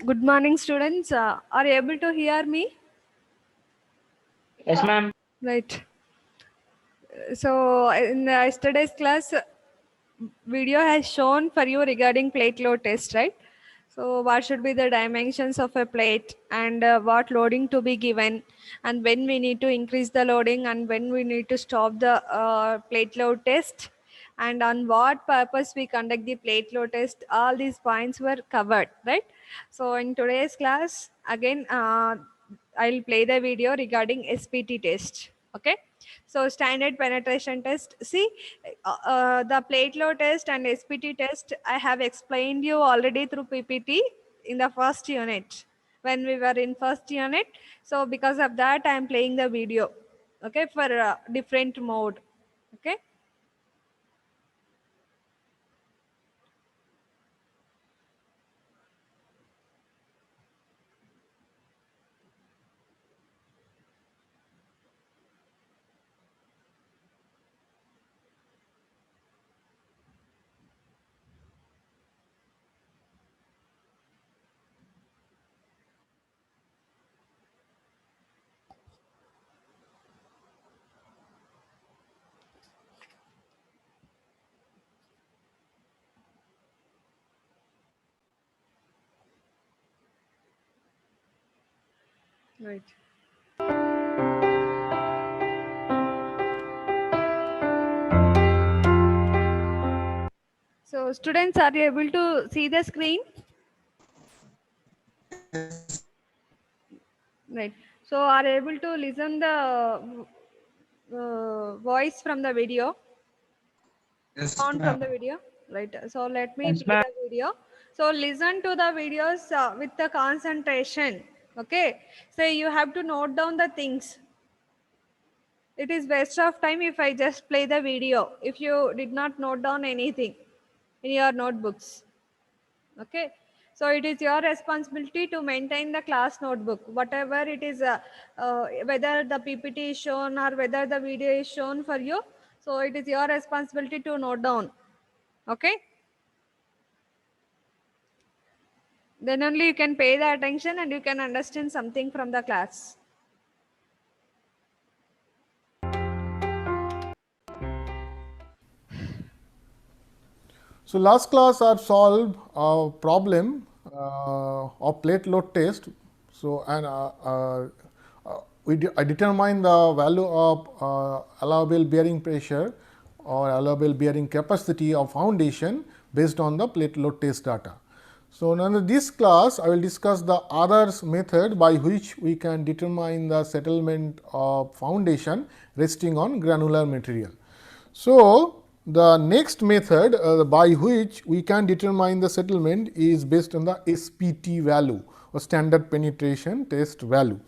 Good morning, students. Are you able to hear me? Yes, ma'am. Right. So, in yesterday's class, video has shown for you regarding plate load test, right? So, what should be the dimensions of a plate and what loading to be given, and when we need to increase the loading and when we need to stop the plate load test, and on what purpose we conduct the plate load test. All these points were covered, right? So, in today's class, again, I'll play the video regarding SPT test. Okay. So standard penetration test. See, the plate load test and SPT test I have explained you already through PPT in the first unit when we were in first unit. So because of that, I am playing the video. Okay, for different mode. Okay. Right. So students, are you able to see the screen? Right. So are you able to listen the voice from the video? Yes, Sound ma'am. from the video, right? So let me Yes, play ma'am. the video. So listen to the videos with the concentration. Okay. So you have to note down the things. It is waste of time if I just play the video if you did not note down anything in your notebooks. Okay. So it is your responsibility to maintain the class notebook, whatever it is, whether the PPT is shown or whether the video is shown for you. So it is your responsibility to note down. Okay. Then only you can pay the attention and you can understand something from the class. So last class I've solved a problem of plate load test. So and I determine the value of allowable bearing pressure or allowable bearing capacity of foundation based on the plate load test data. So now in this class I will discuss the others method by which we can determine the settlement of foundation resting on granular material. So the next method by which we can determine the settlement is based on the SPT value or standard penetration test value.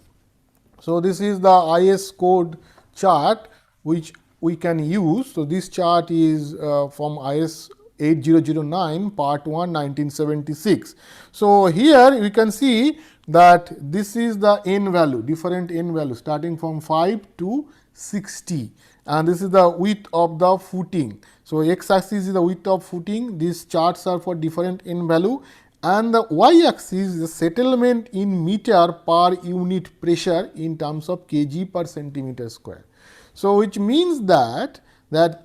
So this is the IS code chart which we can use. So this chart is from IS 8009 part 1 1976. So here we can see that this is the n value, different n value starting from 5 to 60, and this is the width of the footing. So x axis is the width of footing. These charts are for different n value, and the y axis is the settlement in meter per unit pressure in terms of kg per centimeter square. So which means that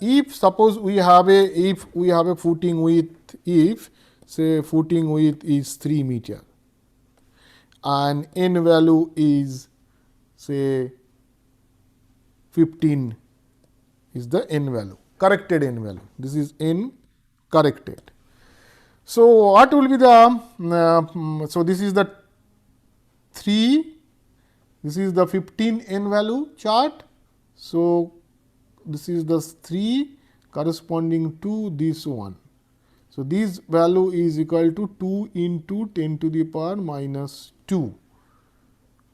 if suppose we have a footing width, if say footing width is 3 meter and n value is say 15 is the n value, corrected n value. This is n corrected. So what will be the so this is the 3, this is the 15 n value chart. So this is the 3 corresponding to this one. So this value is equal to 2 into 10 to the power minus 2.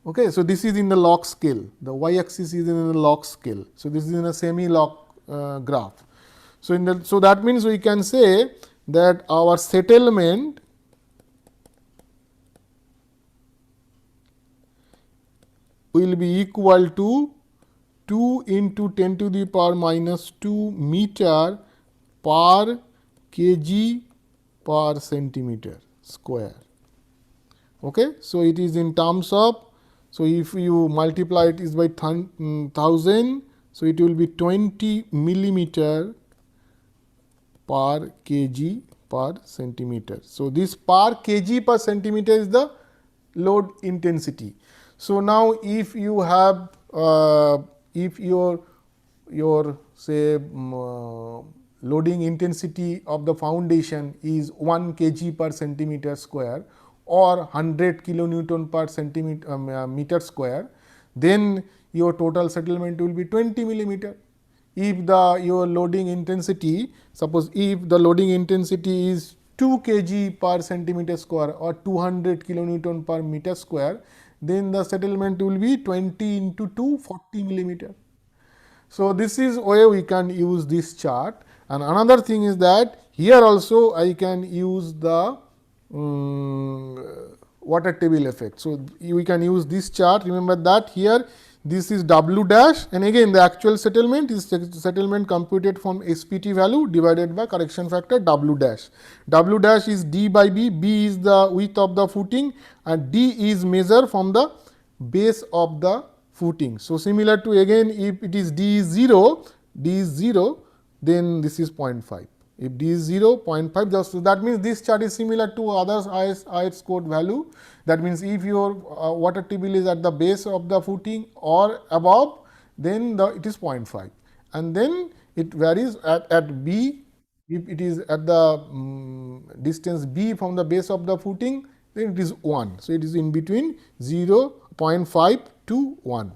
Okay, so this is in the log scale. The y axis is in the log scale. So this is in a semi log graph. So so that means we can say that our settlement will be equal to 2 into 10 to the power minus 2 meter per kg per centimeter square. Okay. So, it is in terms of, so if you multiply it is by 1000, so it will be 20 millimeter per kg per centimeter. So, this per kg per centimeter is the load intensity. So, now if you have if your say loading intensity of the foundation is 1 kg per centimeter square or 100 kilonewton per centimeter meter square, then your total settlement will be 20 millimeter. If the your loading intensity, suppose if the loading intensity is 2 kg per centimeter square or 200 kilonewton per meter square, then the settlement will be 20 into 2, 40 millimeter. So, this is where we can use this chart, and another thing is that here also I can use the water table effect. So, we can use this chart. Remember that here this is W dash, and again the actual settlement is settlement computed from SPT value divided by correction factor W dash. W dash is D by B, B is the width of the footing and D is measured from the base of the footing. So, similar to again if it is D is 0, D is 0, then this is 0.5. If D is 0, 0.5, just that means this chart is similar to other IS code value. That means if your water table is at the base of the footing or above, then it is 0.5, and then it varies at B. If it is at the distance B from the base of the footing, then it is 1. So, it is in between 0, 0.5 to 1.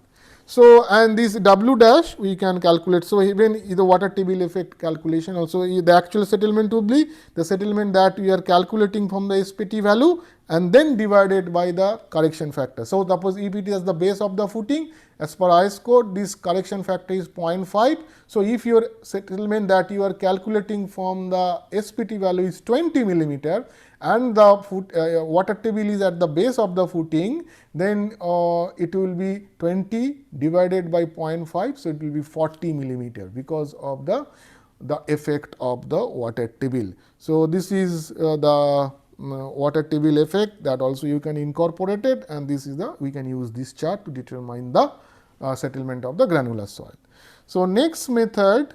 So, and this W dash we can calculate. So, even the water table effect calculation also, the actual settlement will be the settlement that we are calculating from the SPT value and then divided by the correction factor. So, suppose if it is the base of the footing, as per IS code this correction factor is 0.5. So, if your settlement that you are calculating from the SPT value is 20 millimeter and the water table is at the base of the footing, then it will be 20 divided by 0.5. So, it will be 40 millimeter because of the effect of the water table. So, this is the water table effect, that also you can incorporate it, and this is the we can use this chart to determine the settlement of the granular soil. So, next method,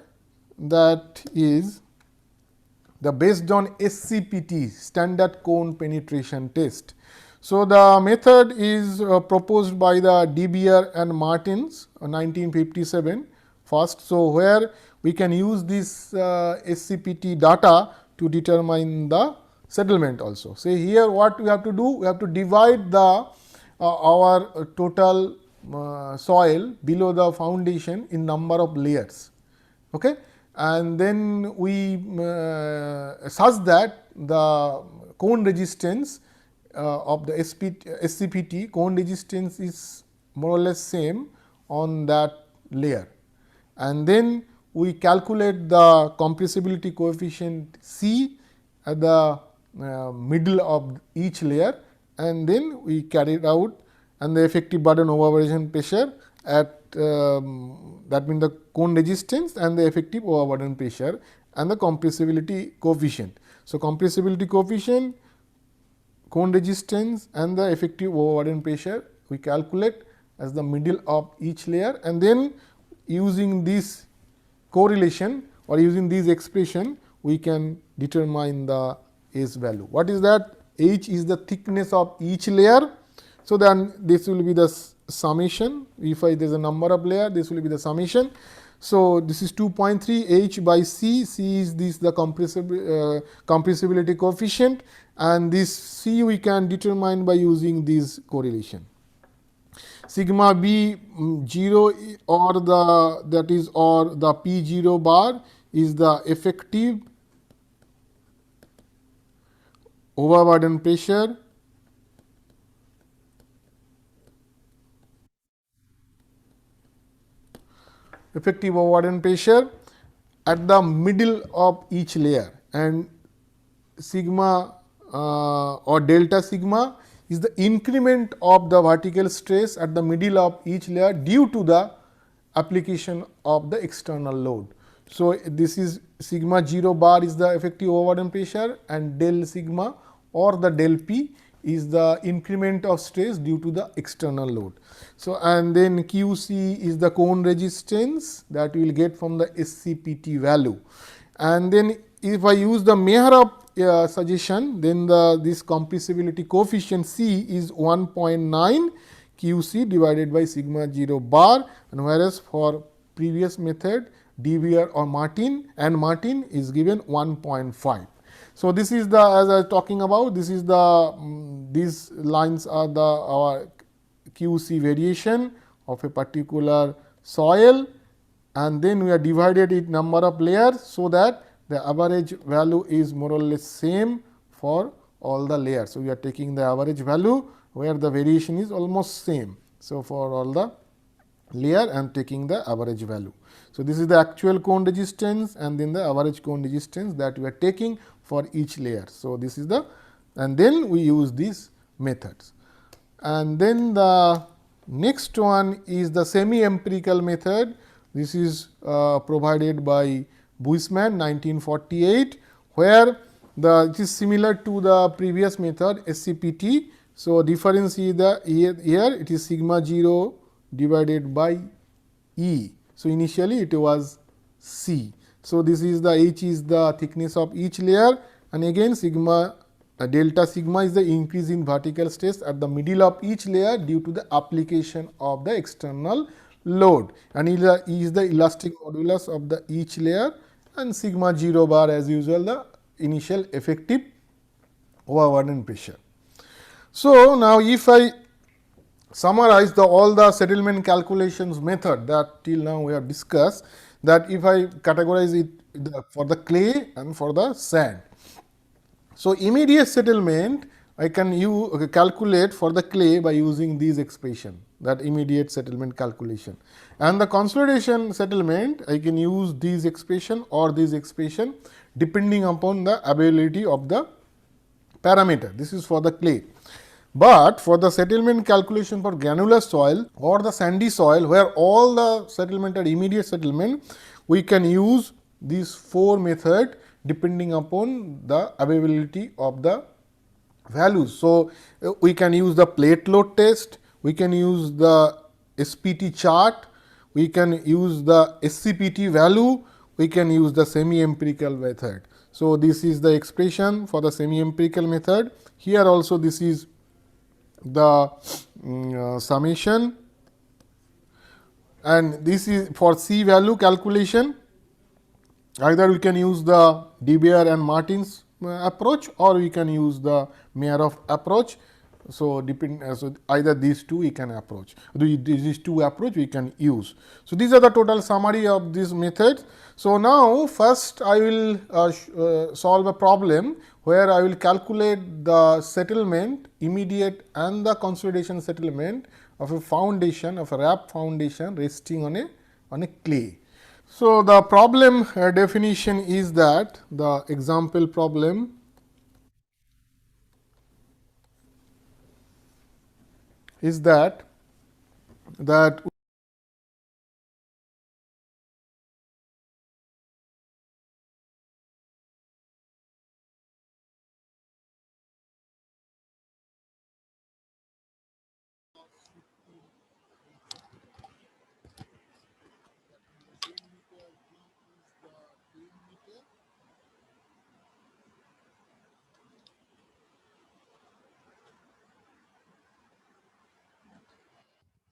that is the based on SCPT, standard cone penetration test. So, the method is proposed by the De Beer and Martins 1957 first. So, where we can use this SCPT data to determine the settlement also. Say here what we have to do, we have to divide the our total soil below the foundation in number of layers. Okay. And then we such that the cone resistance of the SCPT cone resistance is more or less same on that layer, and then we calculate the compressibility coefficient C at the middle of each layer, and then we carry it out, and the effective burden overburden pressure at that means the cone resistance and the effective overburden pressure and the compressibility coefficient. So, compressibility coefficient, cone resistance and the effective overburden pressure we calculate as the middle of each layer, and then using this correlation or using this expression we can determine the H value. What is that? H is the thickness of each layer. So, then this will be the summation. If there is a number of layer, this will be the summation. So, this is 2.3 H by C. C is this the compressibility coefficient, and this C we can determine by using this correlation. Sigma B 0 or the P 0 bar is the effective overburden pressure at the middle of each layer, and sigma or delta sigma is the increment of the vertical stress at the middle of each layer due to the application of the external load. So, this is sigma 0 bar is the effective overburden pressure, and del sigma or the del P is the increment of stress due to the external load. So, and then QC is the cone resistance that we will get from the SCPT value. And then if I use the Mehrab suggestion, then this compressibility coefficient C is 1.9 QC divided by sigma 0 bar, and whereas for previous method DBR or Martin is given 1.5. So, this is the, as I was talking about, this is the these lines are the our QC variation of a particular soil, and then we are divided it number of layers, so that the average value is more or less same for all the layers. So, we are taking the average value where the variation is almost same. So, for all the layer I am taking the average value. So, this is the actual cone resistance and then the average cone resistance that we are taking for each layer. So, this is the, and then we use these methods. And then the next one is the semi empirical method. This is provided by Buisman 1948, where it is similar to the previous method SCPT. So, difference is the here it is sigma 0 divided by E. So, initially it was C. So, this is the H is the thickness of each layer, and again sigma delta sigma is the increase in vertical stress at the middle of each layer due to the application of the external load, and E is the elastic modulus of the each layer, and sigma 0 bar as usual the initial effective overburden pressure. So, now if I summarize all the settlement calculations method that till now we have discussed, that if I categorize it for the clay and for the sand. So, immediate settlement I can calculate for the clay by using these expression, that immediate settlement calculation, and the consolidation settlement I can use these expression or these expression depending upon the availability of the parameter. This is for the clay. But for the settlement calculation for granular soil or the sandy soil, where all the settlement are immediate settlement, we can use these 4 method depending upon the availability of the values. So, we can use the plate load test, we can use the SPT chart, we can use the SCPT value, we can use the semi empirical method. So, this is the expression for the semi empirical method. Here also this is the summation, and this is for C value calculation. Either we can use the DBR and Martin's approach, or we can use the Mehrab approach. So, so either these two we can approach, these two approach we can use. So, these are the total summary of these methods. So, now first I will solve a problem where I will calculate the settlement immediate and the consolidation settlement of a foundation, of a wrap foundation resting on a clay. So, the problem definition is that the example problem is that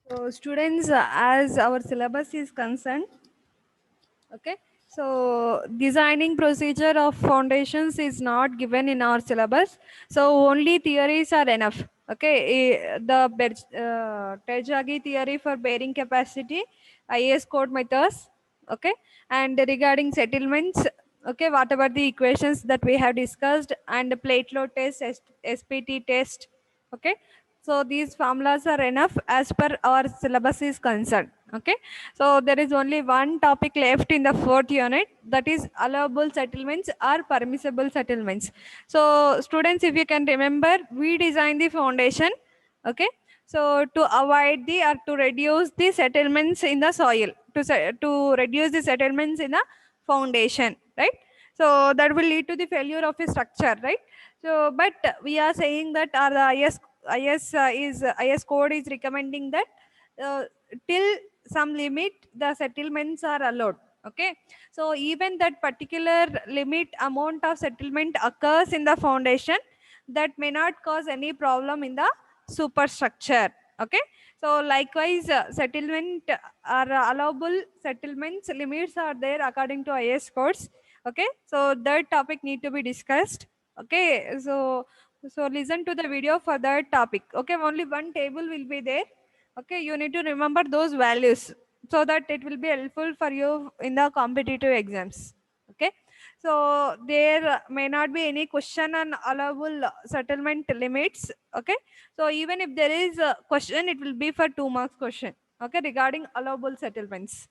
So, students, as our syllabus is concerned, okay, so designing procedure of foundations is not given in our syllabus. So, only theories are enough. Okay, the Terjagi theory for bearing capacity, IS code methods, okay, and regarding settlements, okay, whatever the equations that we have discussed, and the plate load test, SPT test, okay. So, these formulas are enough as per our syllabus is concerned. Okay. So, there is only one topic left in the 4th unit, that is allowable settlements or permissible settlements. So, students, if you can remember, we designed the foundation. Okay. So, to avoid the or to reduce the settlements in the soil, to reduce the settlements in the foundation, right. So that will lead to the failure of a structure, right? So but we are saying that the IS code is recommending that uh, till some limit the settlements are allowed. Okay, so even that particular limit amount of settlement occurs in the foundation, that may not cause any problem in the superstructure. Okay, so likewise settlement are allowable settlements limits are there according to IS codes. Okay, so that topic need to be discussed. Okay, so listen to the video for that topic. Okay, only one table will be there. Okay, you need to remember those values so that it will be helpful for you in the competitive exams. Okay, so there may not be any question on allowable settlement limits. Okay, so even if there is a question, it will be for 2 marks question. Okay, regarding allowable settlements.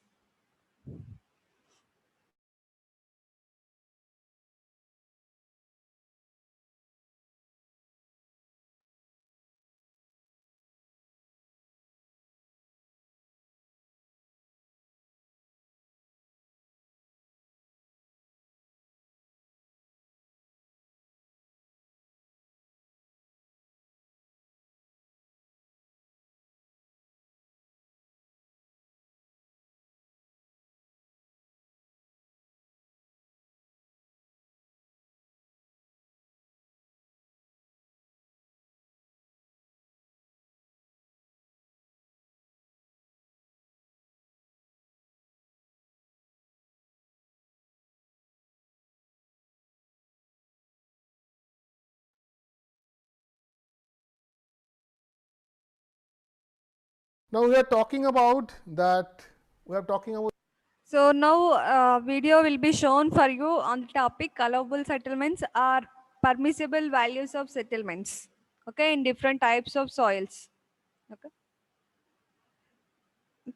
Now, we are talking about that, we are talking about. So now video will be shown for you on the topic allowable settlements are permissible values of settlements. Okay, in different types of soils. Okay,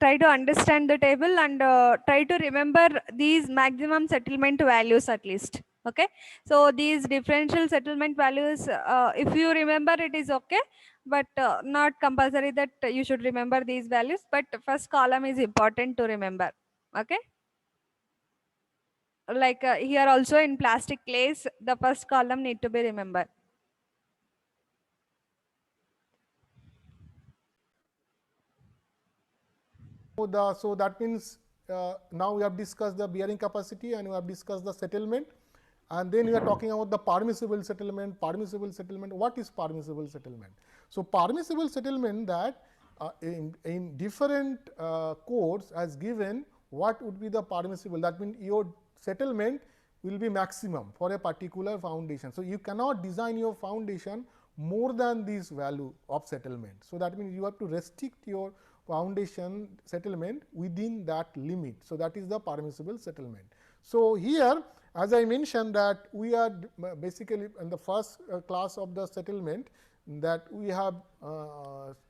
try to understand the table and try to remember these maximum settlement values at least. Okay, so these differential settlement values, if you remember it is okay, but not compulsory that you should remember these values, but first column is important to remember. Okay, like here also in plastic clays the first column need to be remembered. So that means now we have discussed the bearing capacity and we have discussed the settlement, and then we are talking about the permissible settlement. Permissible settlement, what is permissible settlement? So permissible settlement, that in different codes as given what would be the permissible, that means your settlement will be maximum for a particular foundation. So you cannot design your foundation more than this value of settlement. So that means you have to restrict your foundation settlement within that limit. So that is the permissible settlement. So here, as I mentioned, that we are basically in the first class of the settlement, that we have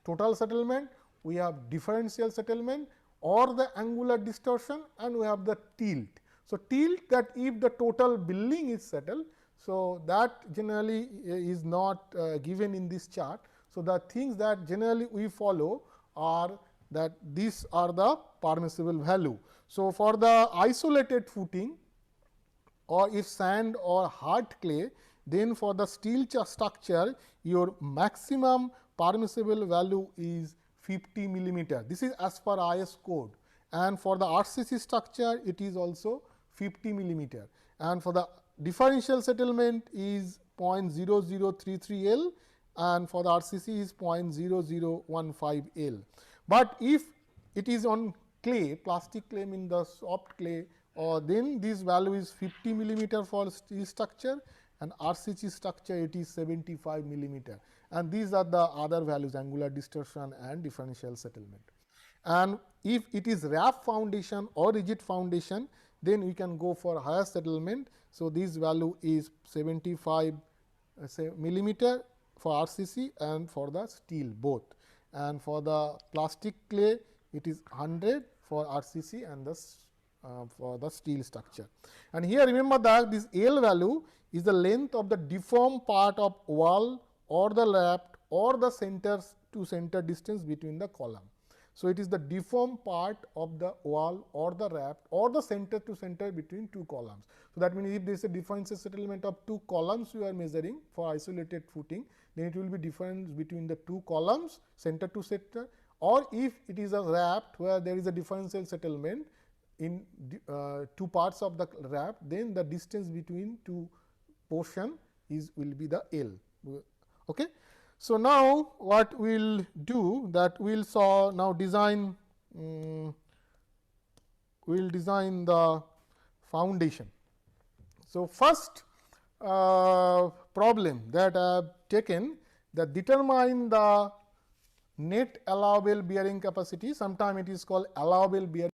total settlement, we have differential settlement or the angular distortion, and we have the tilt. So tilt, that if the total building is settled, so that generally is not given in this chart. So the things that generally we follow are that these are the permissible value. So for the isolated footing, or if sand or hard clay, then for the steel structure your maximum permissible value is 50 millimeter. This is as per IS code, and for the RCC structure it is also 50 millimeter, and for the differential settlement is 0.0033 L, and for the RCC is 0.0015 L. But if it is on clay, plastic clay means the soft clay, or then this value is 50 millimeter for steel structure, and RCC structure it is 75 millimeter, and these are the other values, angular distortion and differential settlement. And if it is wrap foundation or rigid foundation, then we can go for higher settlement. So this value is 75 millimeter for RCC and for the steel both, and for the plastic clay it is 100 for RCC and the for the steel structure. And here remember that this L value is the length of the deformed part of wall or the raft or the center to center distance between the column. So, it is the deformed part of the wall or the raft or the center to center between two columns. So, that means, if there is a differential settlement of two columns you are measuring for isolated footing, then it will be difference between the two columns center to center, or if it is a raft where there is a differential settlement in two parts of the raft, then the distance between two portion is will be the L. Okay. So, now what we will do that we will saw now design we will design the foundation. So, first problem that I have taken that determine the net allowable bearing capacity, sometime it is called allowable bearing.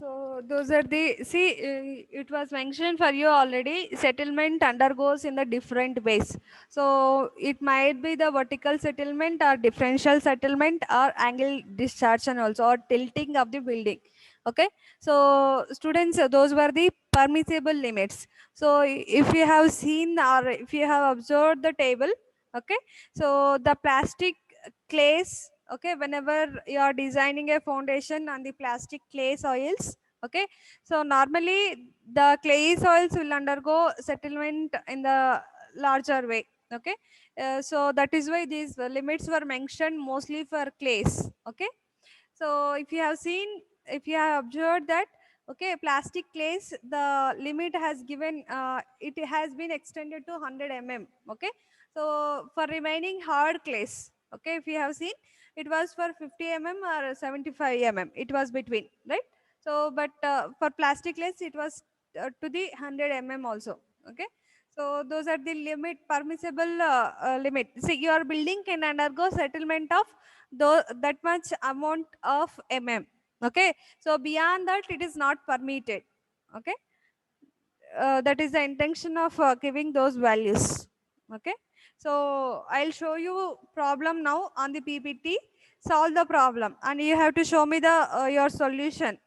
So those are the see it was mentioned for you already, settlement undergoes in the different ways. So it might be the vertical settlement or differential settlement or angle discharge and also or tilting of the building. Okay, so students, those were the permissible limits. So if you have seen or if you have observed the table, okay, so the plastic clays, okay, whenever you are designing a foundation on the plastic clay soils, okay, so normally the clay soils will undergo settlement in the larger way. Okay, so that is why these limits were mentioned mostly for clays. Okay, so if you have seen, if you have observed that, okay, plastic clays, the limit has given, it has been extended to 100 mm. Okay, so for remaining hard clays, okay, if you have seen, it was for 50 mm or 75 mm, it was between, right? So but for plastic clays it was to the 100 mm also. Okay, so those are the limit, permissible limit. See, your building can undergo settlement of though that much amount of mm. Okay, so beyond that it is not permitted. Okay, that is the intention of giving those values. Okay, so I'll show you problem now on the PPT. Solve the problem and you have to show me the your solution,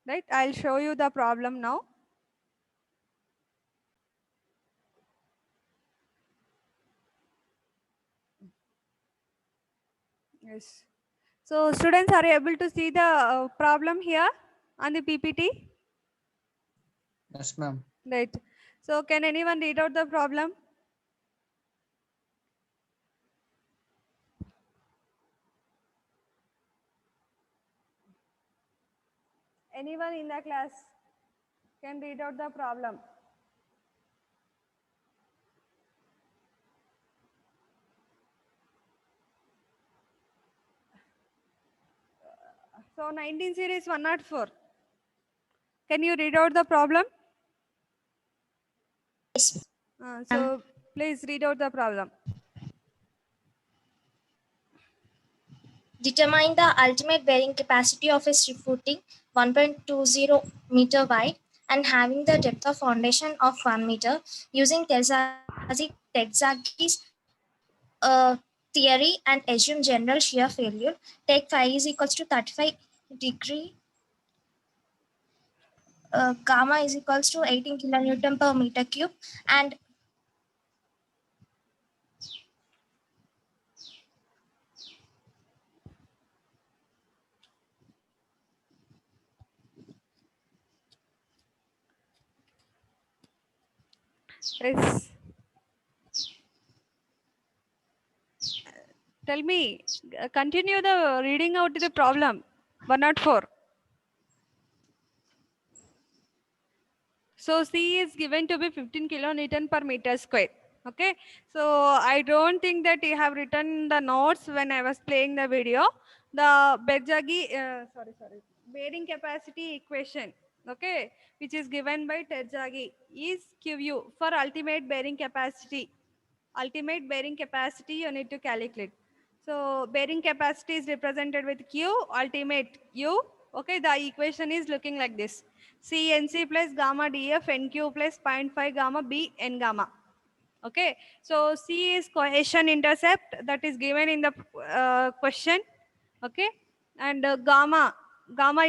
right? I'll show you the problem now. Yes, so students, are you able to see the problem here on the PPT? Yes, ma'am. Right, so can anyone read out the problem? Anyone in the class can read out the problem? So 19 series 104. Can you read out the problem? Yes, ma'am. So please read out the problem. Determine the ultimate bearing capacity of a strip footing 1.20 meter wide and having the depth of foundation of 1 meter using Texagi's theory and assume general shear failure. Take phi is equals to 35 degree. Gamma is equals to 18 kilonewton per meter cube and Yes. Tell me, continue the reading out the problem. 104. So C is given to be 15 kilonewton per meter square. Okay. So I don't think that you have written the notes when I was playing the video. The bearing capacity equation, okay, which is given by Terjagi is QU for ultimate bearing capacity. Ultimate bearing capacity you need to calculate. So bearing capacity is represented with Q, ultimate U. Okay, the equation is looking like this. CNC plus gamma DF NQ plus 0.5 gamma B N gamma. Okay, so C is cohesion intercept that is given in the question. Okay, and gamma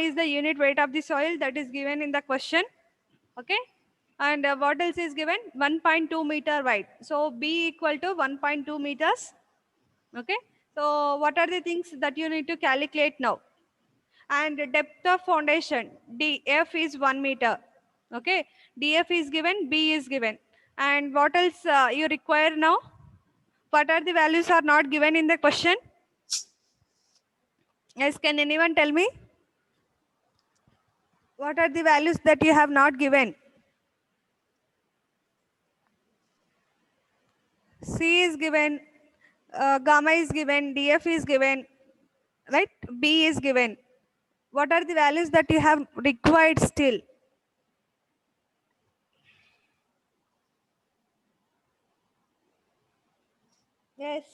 is the unit weight of the soil that is given in the question. Okay, and what else is given? 1.2 meter wide. So B equal to 1.2 meters. Okay, so what are the things that you need to calculate now? And depth of foundation, df is 1 meter. Okay, df is given, b is given, and what else you require now? What are the values are not given in the question? Yes, can anyone tell me what are the values that you have not given? C is given, gamma is given, df is given, right? B is given. What are the values that you have required still? Yes.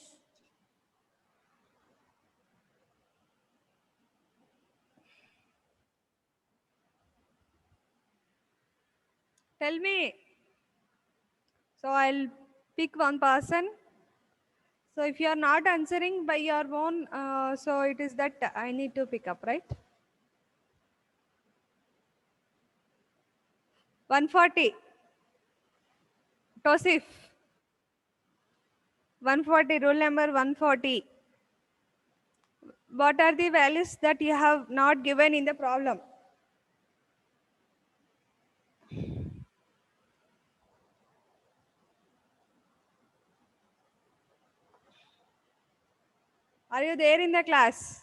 Tell me. So I'll pick one person. So if you are not answering by your own, so it is that I need to pick up, right? 140. Tosif. 140, rule number 140. What are the values that you have not given in the problem? Are you there in the class?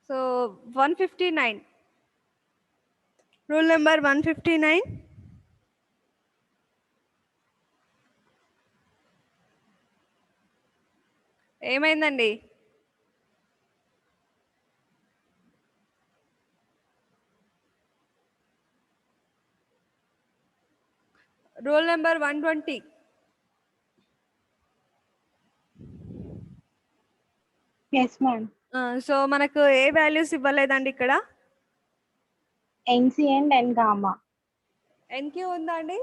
So 159. Rule number 159. ఏమైందండి? Rule number 120. Yes, ma'am. So మనకు ఏ values ఇవ్వలేదండి ఇక్కడ? NC and N gamma. NQ ఉందా అండి?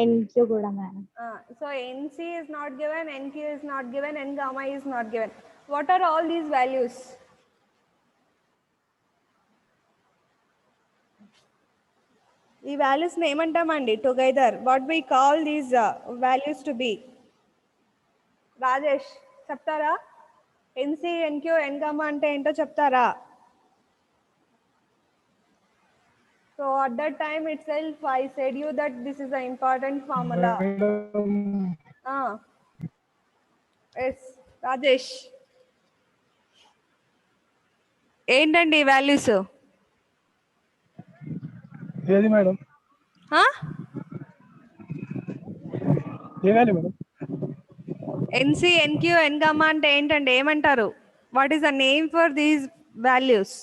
NQ కూడా madam. So NC is not given, NQ is not given, N gamma is not given. What are all these values? ఈ వాల్యూస్ని ఏమంటామండి together? What we call these values to be? Rajesh చెప్తారా? NC Nq N gamma అంటే ఏంటో చెప్తారా? So at that time itself I said you that this is an important formula. Yes, Rajesh ఏంటండి ఈ values? ఏది మేడం? ఏ value madam? Nc Nq N gamma అంటే ఏంటండి? ఏమంటారు? What is the name for these values?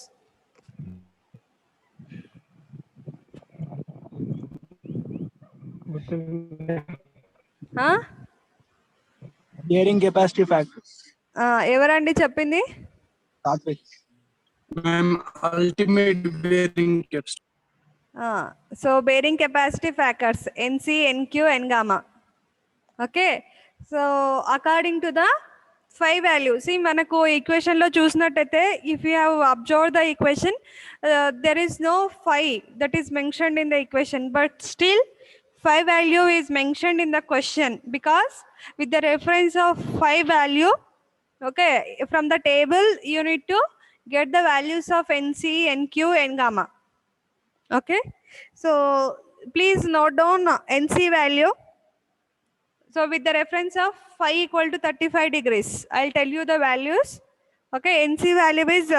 Bearing capacity factor. ఎవరండి చెప్పింది? Ultimate bearing capacity. So bearing capacity factors Nc Nq N gamma. Okay, so according to the 5 values. See, మనకు equation లో చూసినట్టయితే if you have observe the equation there is no 5 that is mentioned in the equation, but still 5 value is mentioned in the question because with the reference of 5 value, okay, from the table you need to get the values of NC, NQ, N gamma. Okay, so please note down NC value. So with the reference of phi equal to 35 degrees, I'll tell you the values. Okay, NC value is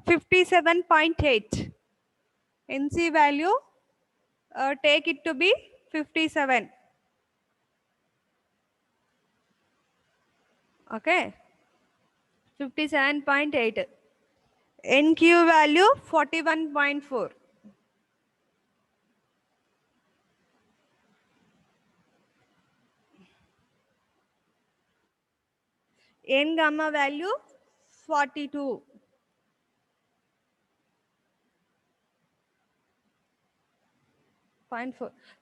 57.8. NC value, take it to be 57. Okay, 57.8. NQ value 41.4. N gamma value 42.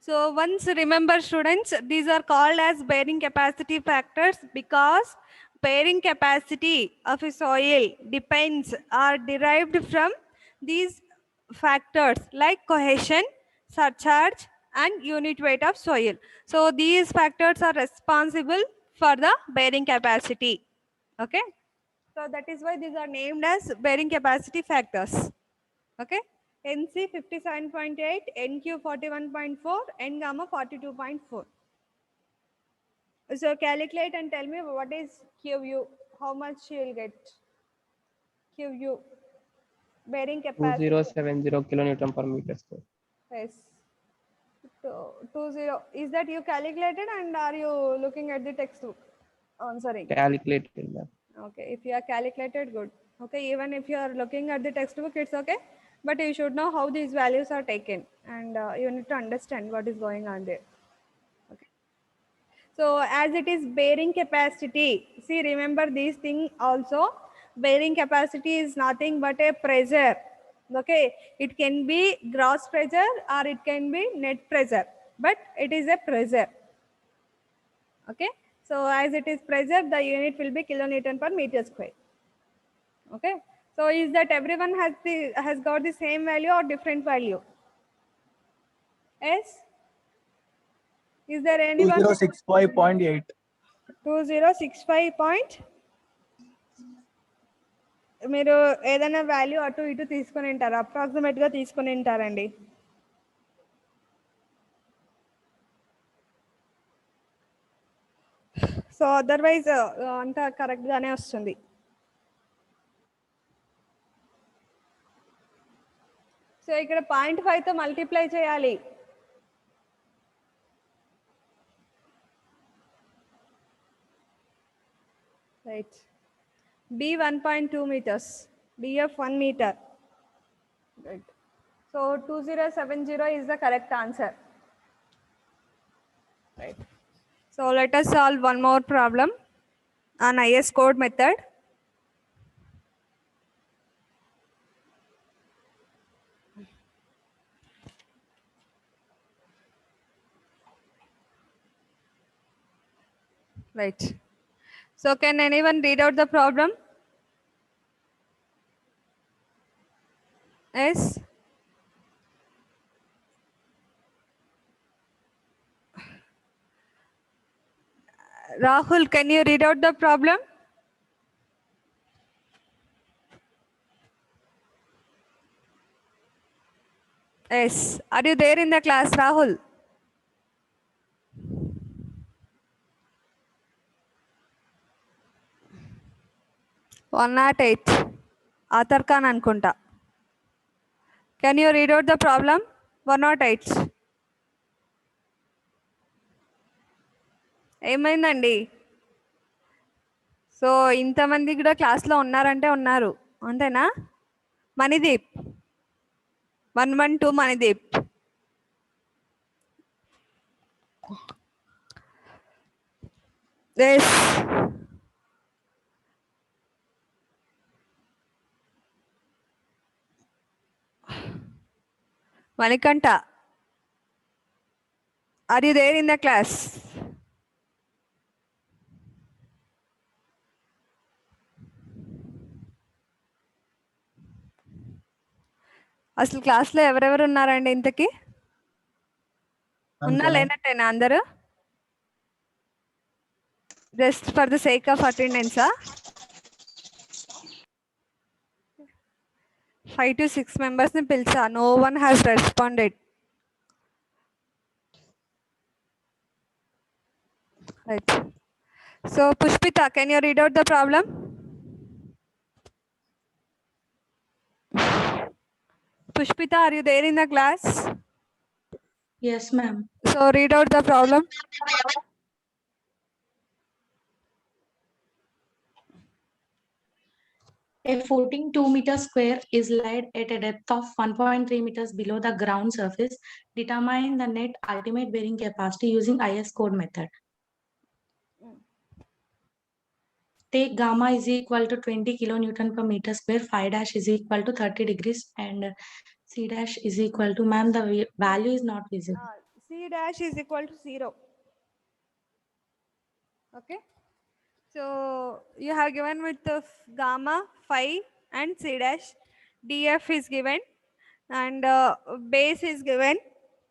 So once remember students, these are called as bearing capacity factors because bearing capacity of a soil depends or derived from these factors like cohesion, surcharge and unit weight of soil. So these factors are responsible for the bearing capacity. Okay. So that is why these are named as bearing capacity factors. Okay. NC 57.8, NQ 41.4, N gamma 42.4. So calculate and tell me what is QU, how much you will get. QU, bearing capacity. 2070 kilonewton per meter square. Yes. 20. Is that you calculated and are you looking at the textbook? Answering. Calculated, ma'am. Okay, if you are calculated, good. Okay, even if you are looking at the textbook, it's okay. But you should know how these values are taken and you need to understand what is going on there. Okay. So as it is bearing capacity, see, remember these things also. Bearing capacity is nothing but a pressure. Okay, it can be gross pressure or it can be net pressure, but it is a pressure. Okay, so as it is pressure, the unit will be kilonewton per meter square. Okay, so is that everyone has got the same value or different value? Yes, is there anyone? 2065.8. 2065 point. మీరు ఏదైనా value అటు ఇటు తీసుకొని ఉంటారు, అప్రాక్సిమేట్గా తీసుకొని ఉంటారండి. So otherwise అంతా కరెక్ట్గానే వస్తుంది. సో ఇక్కడ 0.5తో మల్టిప్లై చేయాలి. Right. B 1.2 meters, BF 1 meter. Right. So 2070 is the correct answer. Right. So let us solve one more problem on IS code method. Right. So can anyone read out the problem? Yes. Rahul, can you read out the problem? Yes. Are you there in the class, Rahul? One not 8. Athar Khan Ankunta. Can you read out the problem? 108. ఏమైందండి? So ఇంతమంది కూడా క్లాస్లో ఉన్నారంటే ఉన్నారు, అంతేనా? Manideep 112, Manideep. Yes. Manikanta, are you there in the class? అసలు క్లాస్లో ఎవరెవరు ఉన్నారండి ఇంతకీ? ఉన్నా లేనట్టేనా అందరూ? Just for the sake of అటెండెన్సా? 5 to 6 మెంబర్స్ని పిలిచా. No one has responded. Right. So Pushpita, can you read out the problem? Pushpita, are you there in the class? Yes, ma'am. So read out the problem. A floating 2-meter square is laid at a depth of 1.3 meters below the ground surface. Determine the net ultimate bearing capacity using IS code method. Take gamma is equal to 20 kilonewton per meter square, phi dash is equal to 30 degrees, and C dash is equal to, ma'am, the value is not visible. C dash is equal to 0. Okay. So you have given with the gamma, phi and C dash. DF is given and base is given,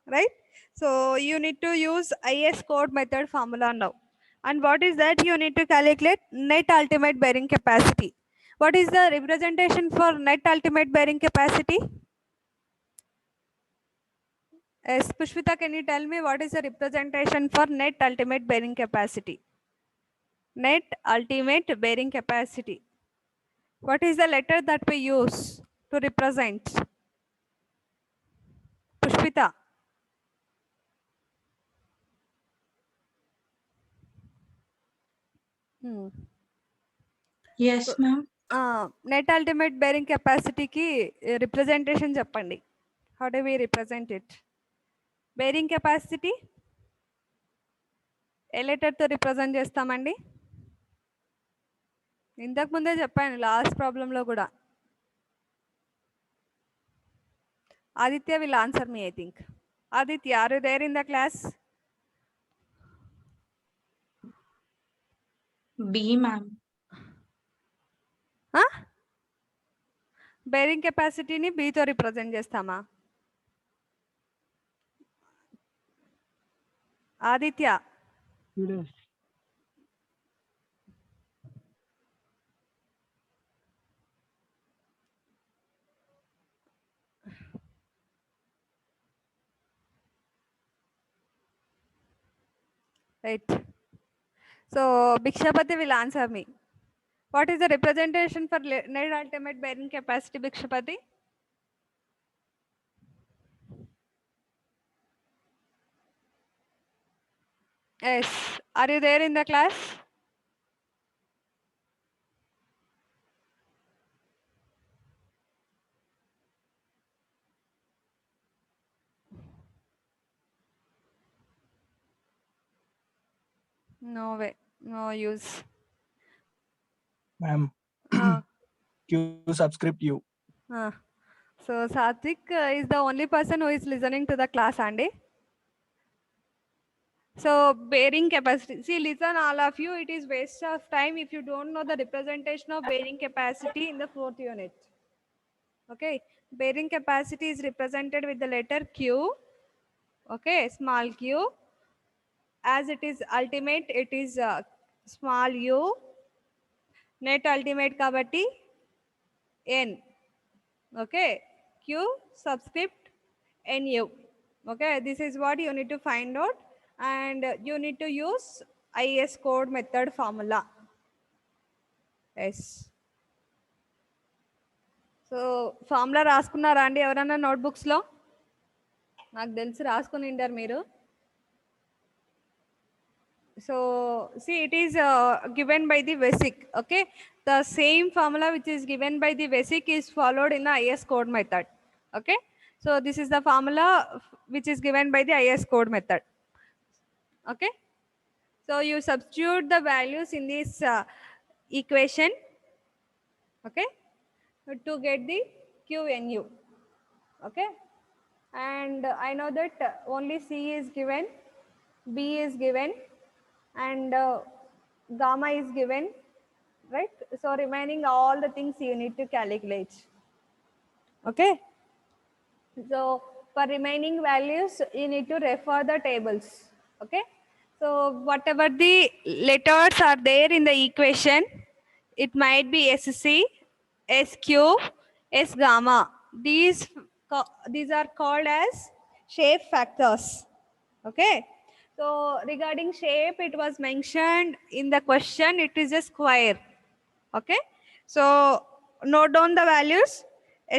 right? So you need to use IS code method formula now. And what is that? You need to calculate net ultimate bearing capacity. What is the representation for net ultimate bearing capacity? Yes, Pushpita, can you tell me what is the representation for net ultimate bearing capacity? Net ultimate bearing capacity. What is the letter that we use to represent? Pushpita. Yes, ma'am. Net ultimate bearing capacity ki representation cheppandi. How do we represent it? Bearing capacity A letter తో represent చేస్తామండి? ఇంతకు ముందే చెప్పాను last ప్రాబ్లంలో కూడా. Aditya will answer me, I think. Aditya, are you there in the class? B, ma'am. Bearing కెపాసిటీని బీతో represent చేస్తామా? Aditya, right. So Bhikshapati will answer me. What is the representation for net ultimate bearing capacity, Bhikshapati? Yes. Are you there in the class? No way. No use. Ma'am, Ah. Q subscript U. So Satvik is the only person who is listening to the class, Andy. So bearing capacity. See, listen all of you. It is waste of time if you don't know the representation of bearing capacity in the 4th unit. Okay. Bearing capacity is represented with the letter Q. Okay. Small q. As it is ultimate, it is small u. Net ultimate kabatti N. Okay. Q subscript NU. Okay. This is what you need to find out. And you need to use IS code method formula. Yes. So formula రాసుకున్నారా అండి ఎవరన్నా notebooks లో? నాకు తెలిసి రాసుకుని ఉంటారు మీరు. So see, it is given by the VESIC. Okay, the same formula which is given by the VESIC is followed in the IS code method. Okay, so this is the formula which is given by the IS code method. Okay, so you substitute the values in this equation. Okay, to get the QNU. Okay, and I know that only C is given, B is given, and gamma is given, right? So remaining all the things you need to calculate. Okay, so for remaining values you need to refer the tables. Okay, so whatever the letters are there in the equation, it might be SC, SQ, S gamma. These are called as shape factors. Okay, so regarding shape, it was mentioned in the question, it is a square. Okay, so note down the values.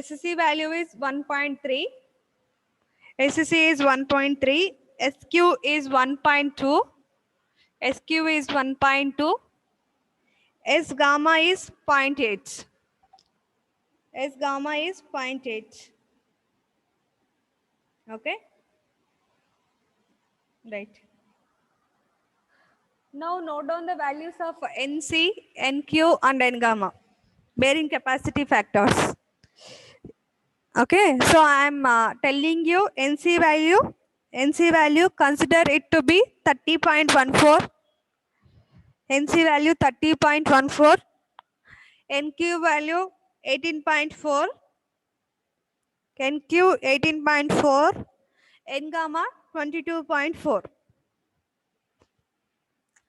SC value is 1.3, SC is 1.3, SQ is 1.2, SQ is 1.2, S gamma is 0.8. S gamma is 0.8. Okay. Right. Now note down the values of NC, NQ and N gamma, bearing capacity factors. Okay, so I am telling you NC value, consider it to be 30.14, NC value 30.14, NQ value 18.4, NQ 18.4, N gamma 22.4,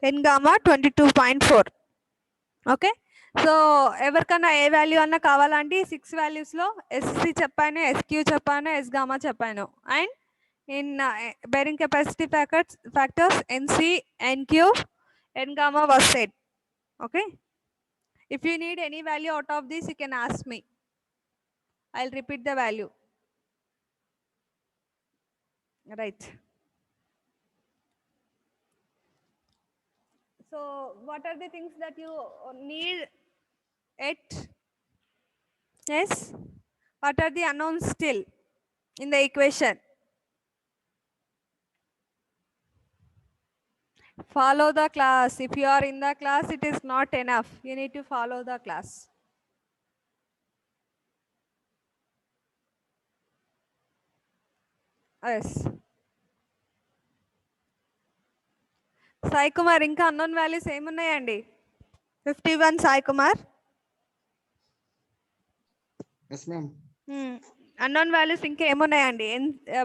N gamma 22.4. Okay, so ఎవరికన్నా ఏ value అన్నా కావాలంటే 6 వాల్యూస్లో SC చెప్పాను, SQ చెప్పాను, yes gamma చెప్పాను. And in bearing capacity factors NC, NQ, N gamma was said. Okay, if you need any value out of this, you can ask me. I'll repeat the value. Right. So what are the things that you need at? Yes, what are the unknowns still in the equation? Follow the class. If you are in the class, it is not enough. You need to follow the class. Yes. Sai Kumar, ఇంకా unknown values ఏమున్నాయండి? 51 Sai Kumar. Yes ma'am. Unknown values ఇంకా ఏమున్నాయండి?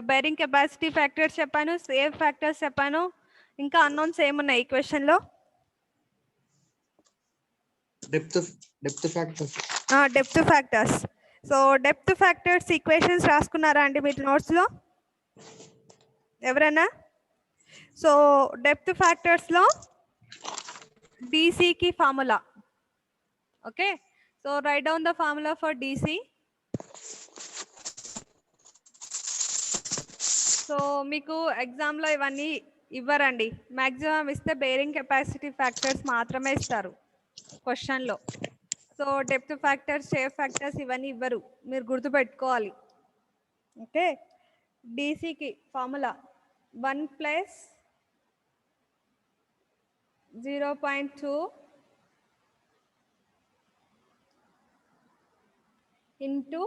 Bearing capacity factors చెప్పాను, shape factors చెప్పాను, ఇంకా unknowns ఏమున్నాయి ఈ question లో? Depth factors. Depth factors. So depth factors equations రాసుకున్నారా అండి మీరు నోట్స్ లో ఎవరైనా? సో డెప్త్ ఫ్యాక్టర్స్ లో డీసీకి formula. Okay, so write down the formula for DC. So మీకు ఎగ్జామ్లో ఇవన్నీ ఇవ్వరండి, మ్యాక్సిమం ఇస్తే బేరింగ్ కెపాసిటీ ఫ్యాక్టర్స్ మాత్రమే ఇస్తారు క్వశ్చన్లో. So depth factors, shape factors ఇవన్నీ ఇవ్వరు, మీరు గుర్తుపెట్టుకోవాలి. ఓకే, డీసీకి formula 1 + 0.2 into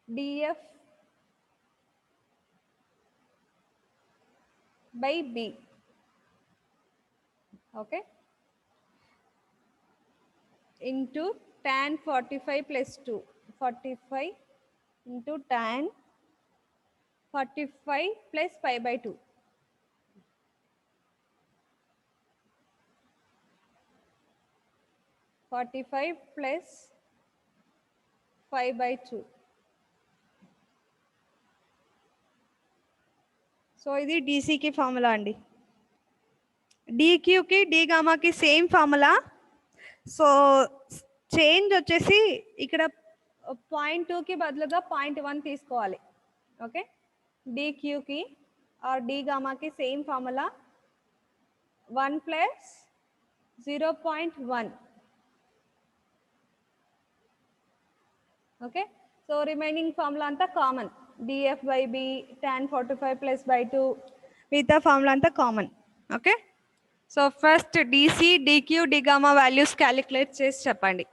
dF by B. Okay, into tan 45 + 2, 45 into tan 45 + pi/2. (45 + pi/2). So ఇది డీసీకి ఫార్ములా అండి. డీక్యూకి డి గామాకి సేమ్ ఫార్ములా. సో చేంజ్ వచ్చేసి ఇక్కడ 0.2కి బదులుగా 0.1 తీసుకోవాలి. ఓకే, డీక్యూకి ఆర్ డి గామాకి same formula 1 + 0.1. Okay, so remaining formula అంతా common, dF by B, tan 45 + /2, మిగతా ఫార్ములా అంతా common. Okay, so first Dc, Dq, D gamma values calculate చేసి చెప్పండి.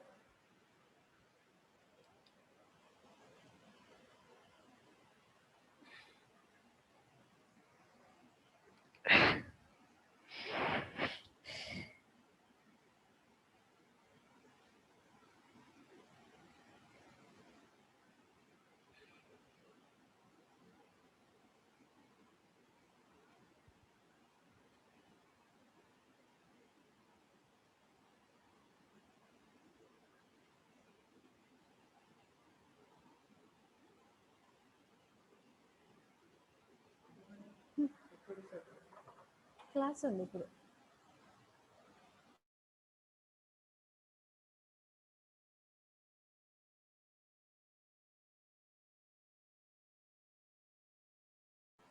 క్లాస్ ఉంది ఇప్పుడు.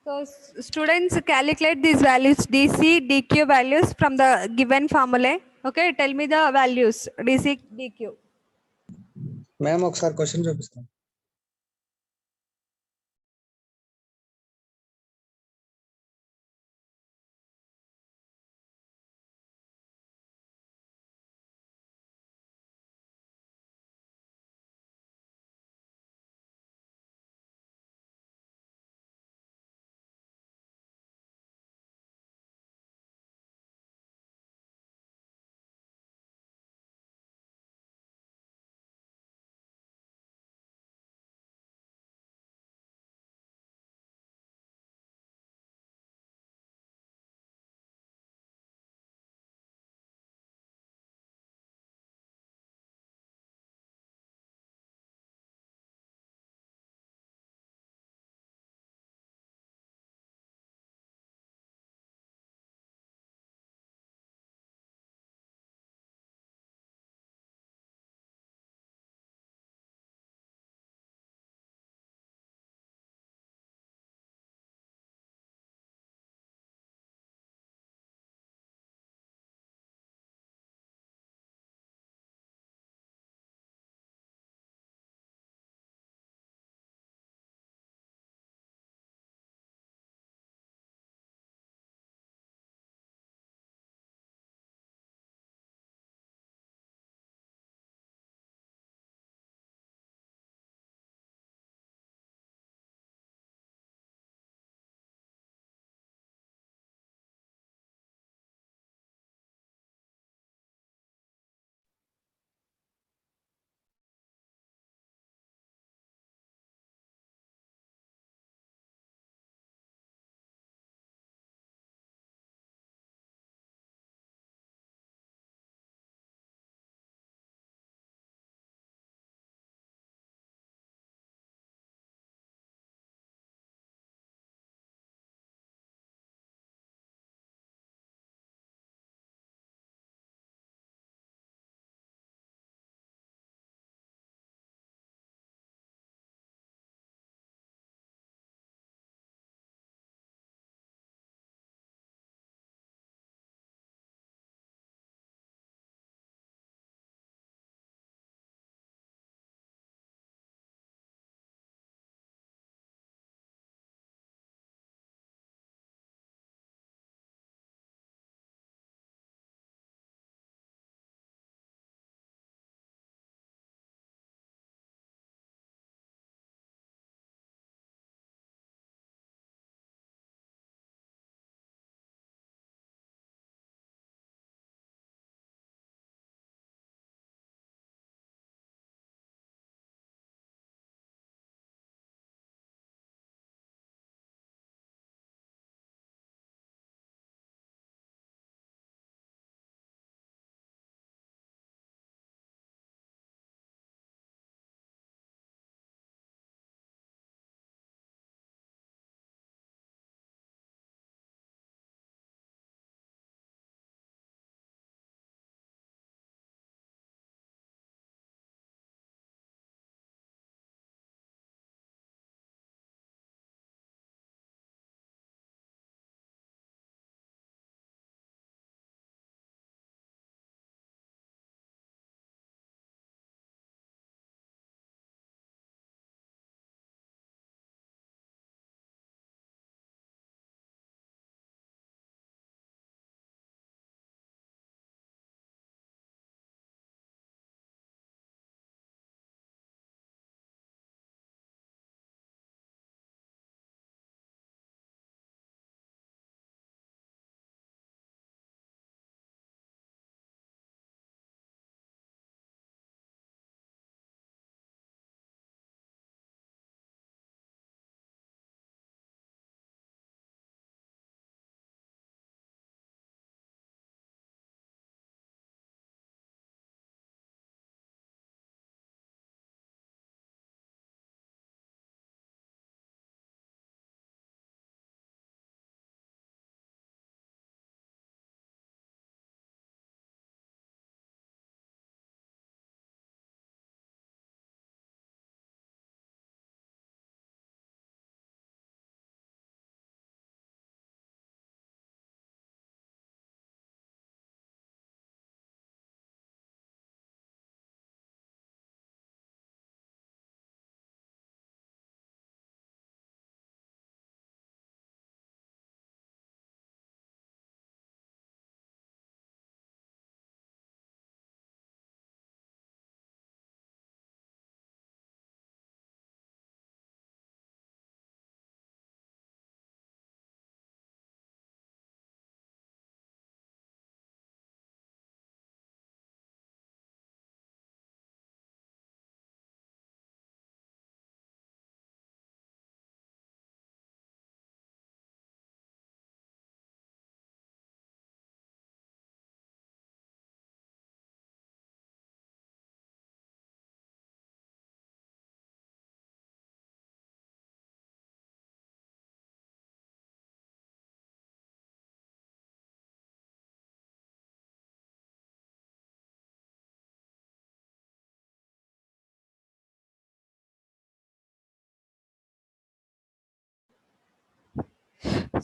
So students calculate these values, DC, DQ values from the given formula. Okay, tell me the values dc dq. Ma'am ఒకసారి question చూపిస్తాను.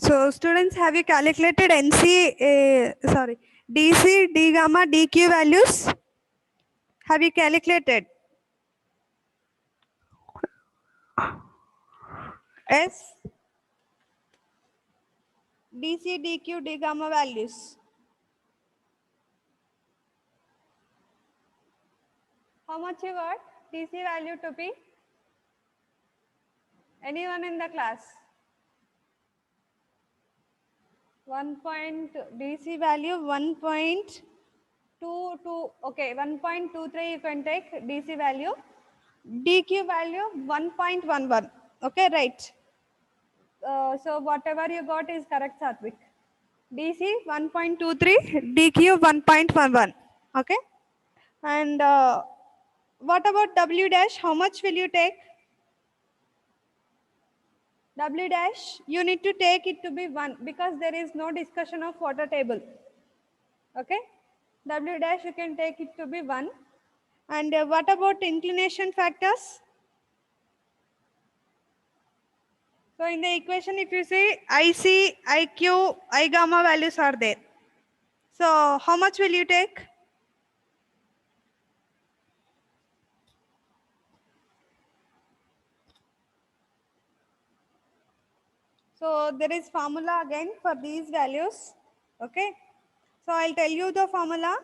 So students, have you calculated DC, D gamma, DQ values? Have you calculated? S, DC, DQ, D gamma values. How much you got? DC value to be? Anyone in the class? DC value 1.22, okay, 1.23 you can take DC value. DQ value 1.11, okay, right. So whatever you got is correct, Satvik. DC 1.23, DQ 1.11, okay. And what about W dash? How much will you take? W dash, you need to take it to be 1 because there is no discussion of water table. Okay. W dash, you can take it to be 1. And what about inclination factors? So in the equation, if you see IC, IQ, I gamma values are there. So how much will you take? So there is formula again for these values. Okay. So I'll tell you the formula.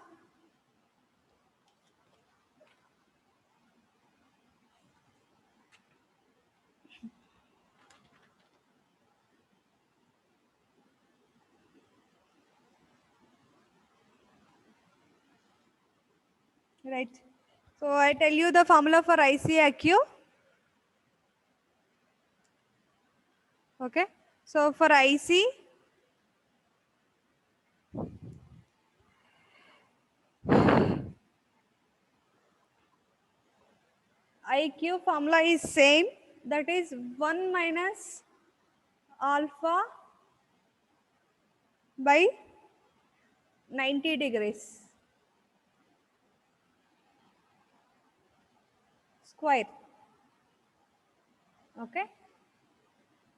Right. So I tell you the formula for IC, okay. So for IC, IQ formula is same, that is 1 minus alpha by 90 degrees square. Okay.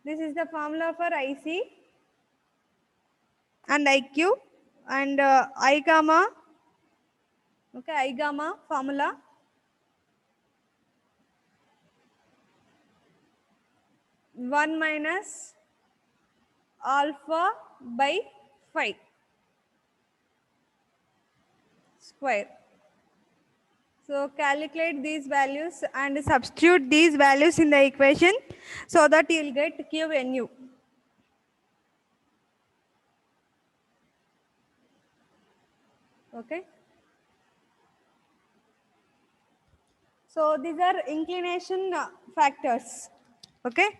This is the formula for IC and IQ and I gamma. Okay, I gamma formula. One minus alpha by 5 square. So calculate these values and substitute these values in the equation so that you will get QNU. Okay. So these are inclination factors. Okay.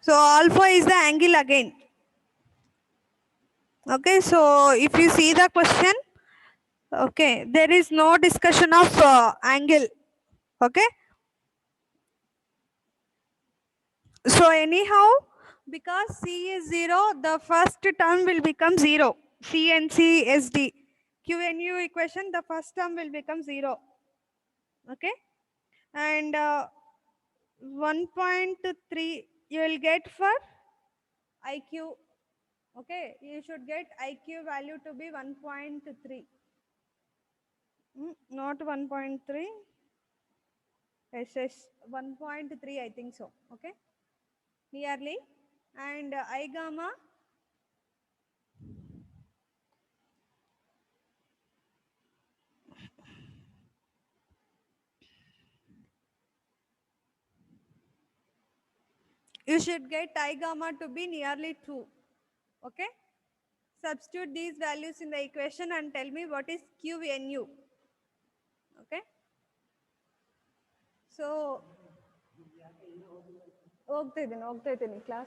So alpha is the angle again. Okay. So if you see the question, okay, there is no discussion of angle. Okay. So anyhow, because C is 0, the first term will become 0. C and C S D. QNU equation, the first term will become 0. Okay. And 1.3 you will get for IQ. Okay. You should get IQ value to be 1.3. Not 1.3. Yes, 1.3 I think so. Okay. Nearly. And I gamma you should get I gamma to be nearly 2. Okay. Substitute these values in the equation and tell me what is QNU. Okay. So, class.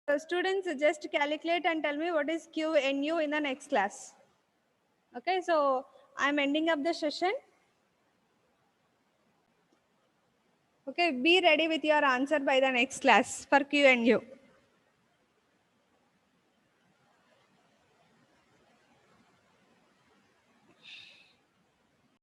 So students, just calculate and tell me what is QNU in the next class. Okay, so I'm ending up the session. Okay, be ready with your answer by the next class for QNU.